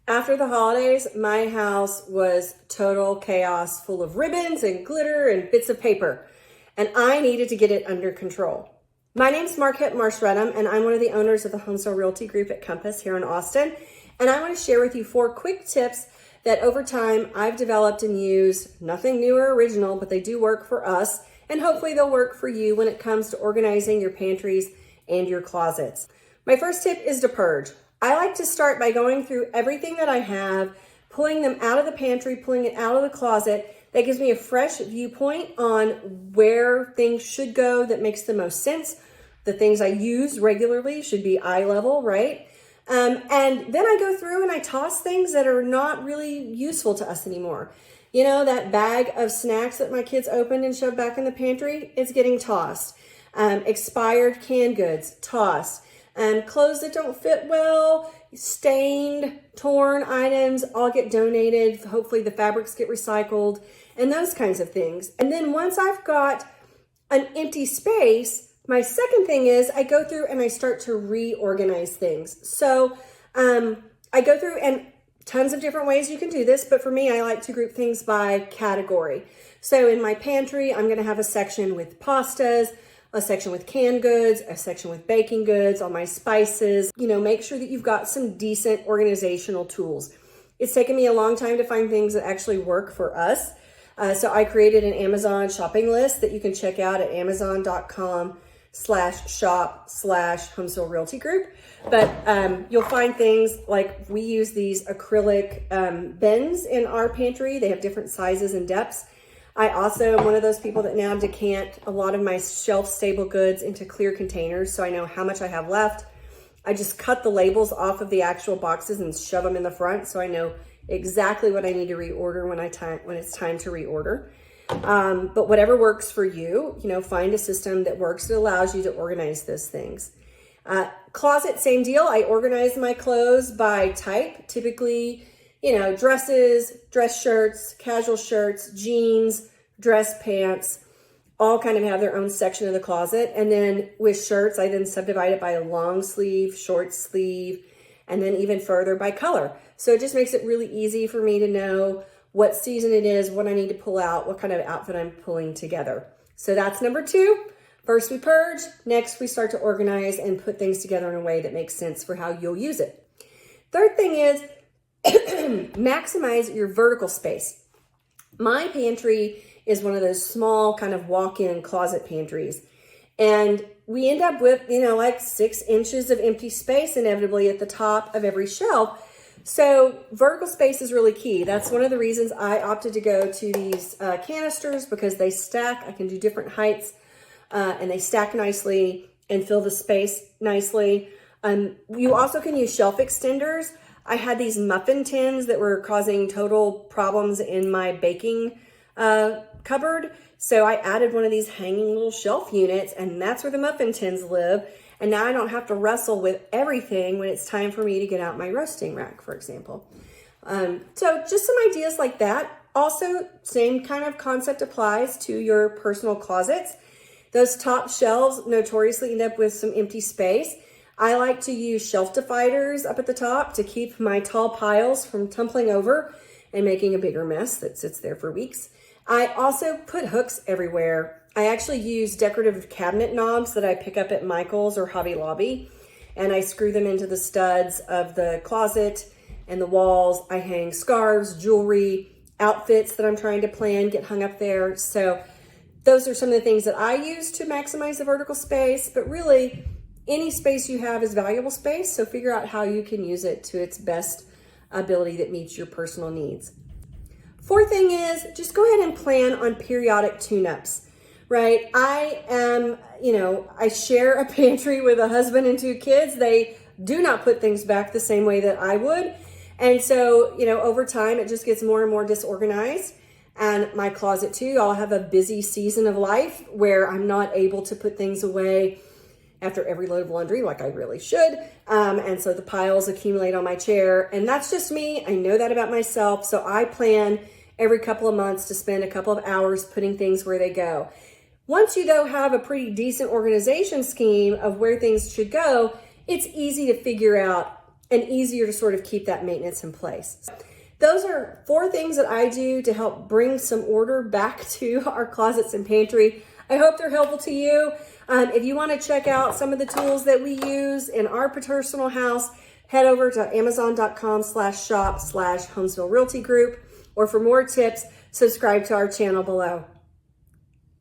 After the holidays, my house was total chaos, full of ribbons and glitter and bits of paper, and I needed to get it under control. My name's Marquette Marshredham, and I'm one of the owners of the Homesville Realty Group at Compass here in Austin, and I want to share with you 4 quick tips that over time I've developed and used. Nothing new or original, but they do work for us, and hopefully they'll work for you when it comes to organizing your pantries and your closets. My first tip is to purge. I like to start by going through everything that I have, pulling them out of the pantry, pulling it out of the closet. That gives me a fresh viewpoint on where things should go that makes the most sense. The things I use regularly should be eye level, right? And then I go through and I toss things that are not really useful to us anymore. You know, that bag of snacks that my kids opened and shoved back in the pantry is getting tossed. Expired canned goods, tossed. Clothes that don't fit well, stained, torn items, all get donated. Hopefully the fabrics get recycled and those kinds of things. And then once I've got an empty space, my second thing is I go through and I start to reorganize things. So I go through, and tons of different ways you can do this, but for me, I like to group things by category. So in my pantry, I'm gonna have a section with pastas, a section with canned goods, a section with baking goods, all my spices. You know, make sure that you've got some decent organizational tools. It's taken me a long time to find things that actually work for us. So I created an Amazon shopping list that you can check out at amazon.com/shop/Homesville Realty Group. But you'll find things like we use these acrylic bins in our pantry. They have different sizes and depths. I also am one of those people that now decant a lot of my shelf-stable goods into clear containers so I know how much I have left. I just cut the labels off of the actual boxes and shove them in the front so I know exactly what I need to reorder when it's time to reorder. But whatever works for you, you know, find a system that works that allows you to organize those things. Closet, same deal. I organize my clothes by type, typically, you know, dresses, dress shirts, casual shirts, jeans, dress pants, all kind of have their own section of the closet. And then with shirts, I then subdivide it by a long sleeve, short sleeve, and then even further by color. So it just makes it really easy for me to know what season it is, what I need to pull out, what kind of outfit I'm pulling together. So that's number 2. First we purge, next we start to organize and put things together in a way that makes sense for how you'll use it. Third thing is maximize your vertical space. My pantry is one of those small kind of walk-in closet pantries. And we end up with, you know, like 6 inches of empty space inevitably at the top of every shelf. So vertical space is really key. That's one of the reasons I opted to go to these canisters, because they stack. I can do different heights and they stack nicely and fill the space nicely. You also can use shelf extenders. I had these muffin tins that were causing total problems in my baking cupboard. So I added one of these hanging little shelf units, and that's where the muffin tins live. And now I don't have to wrestle with everything when it's time for me to get out my roasting rack, for example. So just some ideas like that. Also, same kind of concept applies to your personal closets. Those top shelves notoriously end up with some empty space. I like to use shelf dividers up at the top to keep my tall piles from tumbling over and making a bigger mess that sits there for weeks. I also put hooks everywhere. I actually use decorative cabinet knobs that I pick up at Michael's or Hobby Lobby, and I screw them into the studs of the closet and the walls. I hang scarves, jewelry, outfits that I'm trying to plan, get hung up there. So those are some of the things that I use to maximize the vertical space, but really, any space you have is valuable space, so figure out how you can use it to its best ability that meets your personal needs. Fourth thing is just go ahead and plan on periodic tune-ups, right? I share a pantry with a husband and 2 kids. They do not put things back the same way that I would. And so, you know, over time, it just gets more and more disorganized. And my closet too, I'll have a busy season of life where I'm not able to put things away after every load of laundry like I really should. And so the piles accumulate on my chair, and that's just me. I know that about myself. So I plan every couple of months to spend a couple of hours putting things where they go. Once you though have a pretty decent organization scheme of where things should go, it's easy to figure out and easier to sort of keep that maintenance in place. Those are 4 things that I do to help bring some order back to our closets and pantry. I hope they're helpful to you. If you want to check out some of the tools that we use in our personal house, head over to amazon.com/shop/Homesville Realty Group, or for more tips, subscribe to our channel below.